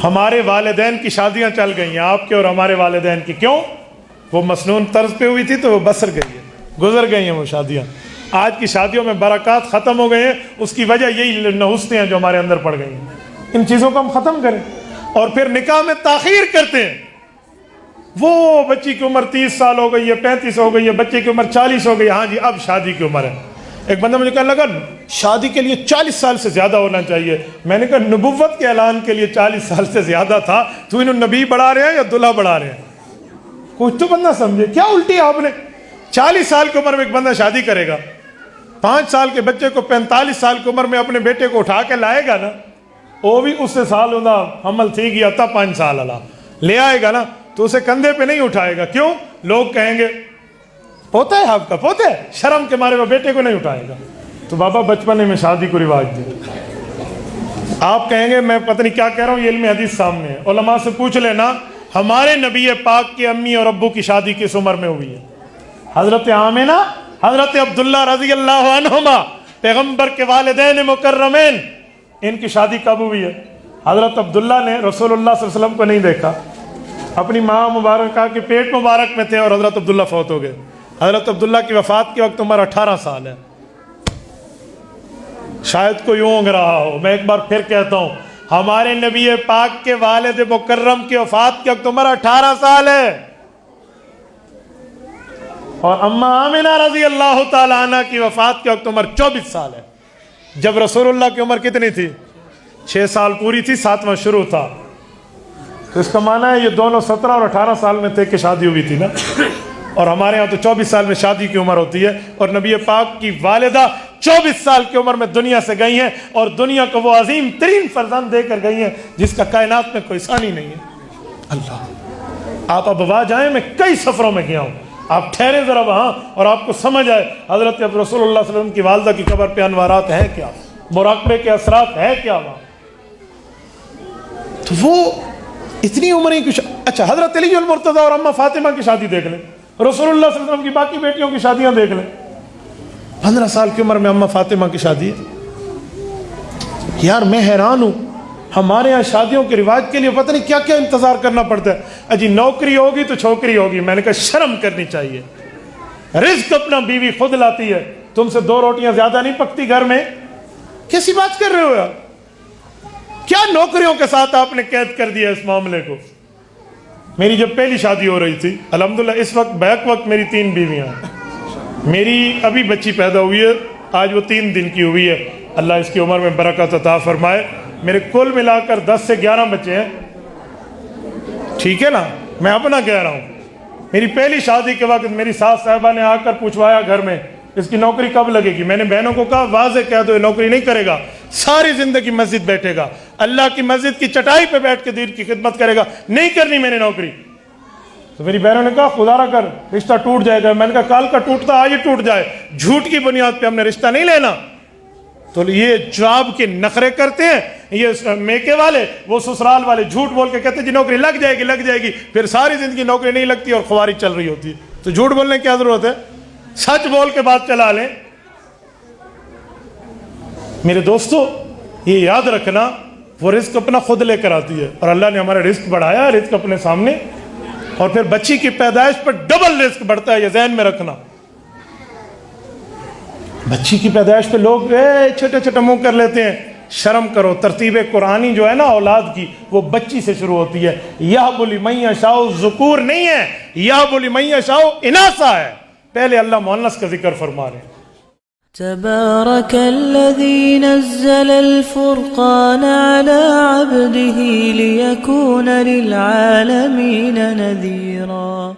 ہمارے والدین کی شادیاں چل گئی ہیں، آپ کے اور ہمارے والدین کی. کیوں؟ وہ مسنون طرز پہ ہوئی تھی تو وہ بسر گئی ہے، گزر گئی ہیں وہ شادیاں. آج کی شادیوں میں برکات ختم ہو گئے ہیں. اس کی وجہ یہی نحوستیں ہیں جو ہمارے اندر پڑ گئی ہیں. ان چیزوں کو ہم ختم کریں. اور پھر نکاح میں تاخیر کرتے ہیں. وہ بچی کی عمر 30 سال ہو گئی ہے، 35 ہو گئی ہے، بچے کی عمر 40 ہو گئی، ہاں جی اب شادی کی عمر ہے. ایک بندہ مجھے کہنے لگا شادی کے لیے 40 سال سے زیادہ ہونا چاہیے. میں نے کہا نبوت کے اعلان کے لیے 40 سال سے زیادہ تھا، تو انہوں نبی بڑھا رہے ہیں یا دلہا بڑھا رہے ہیں؟ کچھ تو بندہ سمجھے. کیا الٹی آپ نے 40 سال کی عمر میں ایک بندہ شادی کرے گا، 5 سال کے بچے کو 45 سال کی عمر میں اپنے بیٹے کو اٹھا کے لائے گا نا، وہ بھی اس سے سال ہونا حمل تھی گیا تھا 5 سال اللہ لے آئے گا نا، تو اسے کندھے پہ نہیں اٹھائے گا. کیوں؟ لوگ کہیں گے پوتا ہے آپ کا، پوتا ہے، شرم کے مارے وہ بیٹے کو نہیں اٹھائے گا. تو بابا بچپنے میں شادی کو رواج دے. آپ کہیں گے میں پتہ نہیں کیا کہہ رہا ہوں، یہ علم حدیث سامنے ہے. علماء سے پوچھ لینا ہمارے نبی پاک کی امی اور ابو کی شادی کس عمر میں ہوئی ہے؟ حضرت آمنہ، حضرت عبداللہ رضی اللہ عنہما، پیغمبر کے والدین مکرمین، ان کی شادی کب ہوئی ہے؟ حضرت عبداللہ نے رسول اللہ صلی اللہ علیہ وسلم کو نہیں دیکھا، اپنی ماں مبارکہ کے پیٹ مبارک میں تھے اور حضرت عبداللہ فوت ہو گئے. حضرت عبداللہ کی وفات کے وقت عمر 18 سال ہے. شاید کوئی اونگ رہا ہو. میں ایک بار پھر کہتا ہوں، ہمارے نبی پاک کے والد مکرم کی وفات کے وقت عمر 18 سال ہے، اور اماں آمنہ رضی اللہ تعالیٰ عنہ کی وفات کے وقت عمر 24 سال ہے. جب رسول اللہ کی عمر کتنی تھی؟ 6 سال پوری تھی، 7واں شروع تھا. تو اس کا معنی ہے یہ دونوں 17 اور 18 سال میں تھے کہ شادی ہوئی تھی نا. اور ہمارے ہاں تو 24 سال میں شادی کی عمر ہوتی ہے. اور نبی پاک کی والدہ 24 سال کی عمر میں دنیا سے گئی ہیں، اور دنیا کو وہ عظیم ترین فرزند دے کر گئی ہیں جس کا کائنات میں کوئی ثانی نہیں ہے. اللہ، آپ اب آ جائیں، میں کئی سفروں میں گیا ہوں، آپ ٹھہرے ذرا وہاں اور آپ کو سمجھ آئے حضرت رسول اللہ صلی اللہ علیہ وسلم کی والدہ کی قبر پہ انوارات ہیں کیا، مراقبے کے اثرات ہیں کیا وہاں. تو وہ اتنی عمر ہی کچھ. اچھا، حضرت علی المرتضیٰ اور اماں فاطمہ کی شادی دیکھ لیں، رسول اللہ صلی اللہ علیہ وسلم کی باقی بیٹیوں کی شادیاں دیکھ لیں. 15 سال کی عمر میں اماں فاطمہ کی شادی ہے. یار میں حیران ہوں، ہمارے یہاں شادیوں کے رواج کے لیے پتہ نہیں کیا کیا انتظار کرنا پڑتا ہے. اجی نوکری ہوگی تو چھوکری ہوگی. میں نے کہا شرم کرنی چاہیے، رزق اپنا بیوی خود لاتی ہے. تم سے 2 روٹیاں زیادہ نہیں پکتی گھر میں. کیسی بات کر رہے ہو یار؟ کیا نوکریوں کے ساتھ آپ نے قید کر دیا اس معاملے کو؟ میری جب پہلی شادی ہو رہی تھی، الحمدللہ اس وقت بیک وقت میری 3 بیویاں ہیں. میری ابھی بچی پیدا ہوئی ہے، آج وہ 3 دن کی ہوئی ہے. اللہ اس کی عمر میں برکت عطا فرمائے. میرے کل ملا کر 10 سے 11 بچے ہیں. ٹھیک ہے نا، میں اپنا کہہ رہا ہوں. میری پہلی شادی کے وقت میری ساس صاحبہ نے آ کر پوچھوایا گھر میں اس کی نوکری کب لگے گی. میں نے بہنوں کو کہا واضح کہہ دو یہ نوکری نہیں کرے گا، ساری زندگی مسجد بیٹھے گا، اللہ کی مسجد کی چٹائی پہ بیٹھ کے دین کی خدمت کرے گا، نہیں کرنی میں نے نوکری. تو میری بہنوں نے کہا خدا نہ کر رشتہ ٹوٹ جائے گا. میں نے کہا کال کا ٹوٹتا آج ہی ٹوٹ جائے، جھوٹ کی بنیاد پہ ہم نے رشتہ نہیں لینا. تو یہ جواب کے نخرے کرتے ہیں یہ میکے والے، وہ سسرال والے جھوٹ بول کے کہتے ہیں جی نوکری لگ جائے گی، پھر ساری زندگی نوکری نہیں لگتی اور خواری چل رہی ہوتی ہے. تو جھوٹ بولنے کی کیا ضرورت ہے؟ سچ بول کے بات چلا لیں. میرے دوستو یہ یاد رکھنا، وہ رزق اپنا خود لے کر آتی ہے، اور اللہ نے ہمارا رزق بڑھایا، رزق اپنے سامنے. اور پھر بچی کی پیدائش پر ڈبل رزق بڑھتا ہے، یہ ذہن میں رکھنا. بچی کی پیدائش پہ لوگ چھوٹے چھوٹے منہ کر لیتے ہیں. شرم کرو. ترتیب قرآنی جو ہے نا اولاد کی، وہ بچی سے شروع ہوتی ہے. یَهْبُ لِمَن یَشَاءُ ذکور نہیں ہے، یَهْبُ لِمَن یَشَاءُ اناثا ہے. پہلے اللہ مؤنث کا ذکر فرما رہے ہیں. تبارك الذي نزل الفرقان على عبده ليكون للعالمين نذيرا.